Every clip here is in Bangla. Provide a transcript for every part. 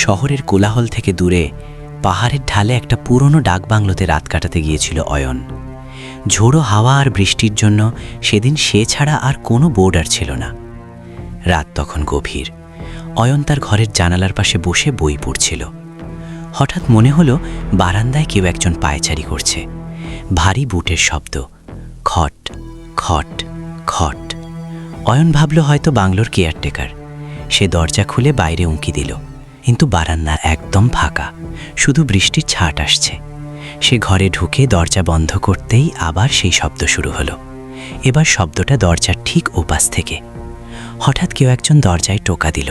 শহরের কোলাহল থেকে দূরে পাহাড়ের ঢালে একটা পুরনো ডাকবাংলোতে রাত কাটাতে গিয়েছিল অয়ন। ঝোড়ো হাওয়া আর বৃষ্টির জন্য সেদিন সে ছাড়া আর কোনো বোর্ডার ছিল না। রাত তখন গভীর। অয়ন তার ঘরের জানালার পাশে বসে বই পড়ছিল। হঠাৎ মনে হলো বারান্দায় কেউ একজন পায়চারি করছে। ভারী বুটের শব্দ, খট খট খট। অয়ন ভাবল হয়তো বাংলোর কেয়ারটেকার। সে দরজা খুলে বাইরে উঁকি দিল, কিন্তু বারান্দা একদম ফাঁকা, শুধু বৃষ্টির ছাট আসছে। সে ঘরে ঢুকে দরজা বন্ধ করতেই আবার সেই শব্দ শুরু হলো। এবার শব্দটা দরজার ঠিক ওপাশ থেকে। হঠাৎ কেউ একজন দরজায় টোকা দিল,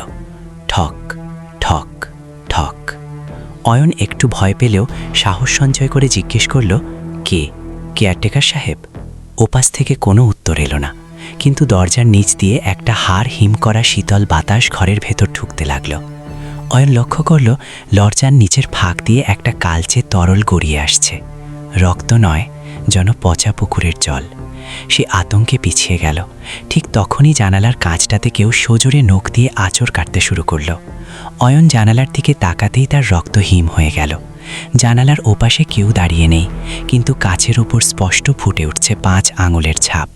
ঠক ঠক ঠক। অয়ন একটু ভয় পেলেও সাহস সঞ্চয় করে জিজ্ঞেস করল, কে? কেয়ারটেকার সাহেব? ওপাশ থেকে কোনো উত্তর এলো না, কিন্তু দরজার নিচ দিয়ে একটা হাড় হিম করা শীতল বাতাস ঘরের ভেতর ঢুকতে লাগল। অয়ন লক্ষ্য করল দরজার নিচের ফাঁক দিয়ে একটা কালচে তরল গড়িয়ে আসছে। রক্ত নয়, যেন পচা পুকুরের জল। সে আতঙ্কে পিছিয়ে গেল। ঠিক তখনই জানালার কাঁচটাতে কেউ সজোরে নখ দিয়ে আঁচড় কাটতে শুরু করল। অয়ন জানালার দিকে তাকাতেই তার রক্ত হিম হয়ে গেল। জানালার ওপাশে কেউ দাঁড়িয়ে নেই, কিন্তু কাচের ওপর স্পষ্ট ফুটে উঠছে 5 আঙুলের ছাপ,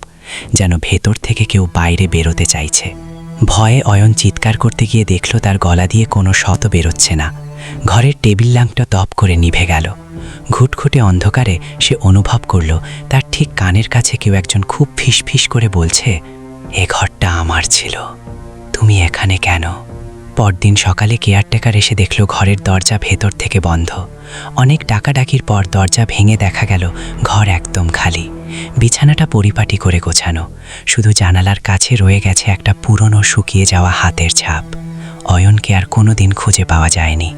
যেন ভেতর থেকে কেউ বাইরে বেরোতে চাইছে। ভয়ে অয়ন চিৎকার করতে গিয়ে দেখল তার গলা দিয়ে কোনো শব্দ বেরোচ্ছে না। ঘরের টেবিল ল্যাম্পটা দপ করে নিভে গেল। ঘুটঘুটে অন্ধকারে সে অনুভব করল তার ঠিক কানের কাছে কেউ একজন খুব ফিসফিস করে বলছে, এ ঘরটা আমার ছিল, তুমি এখানে কেন? পরদিন সকালে কেয়ারটেকার এসে দেখল ঘরের দরজা ভেতর থেকে বন্ধ। অনেক ডাকাডাকির পর দরজা ভেঙে দেখা গেল ঘর একদম খালি। বিছানাটা পরিপাটি করে গোছানো, শুধু জানালার কাছে রয়ে গেছে একটা পুরনো শুকিয়ে যাওয়া হাতের ছাপ। অয়নকে আর কোনোদিন খুঁজে পাওয়া যায়নি।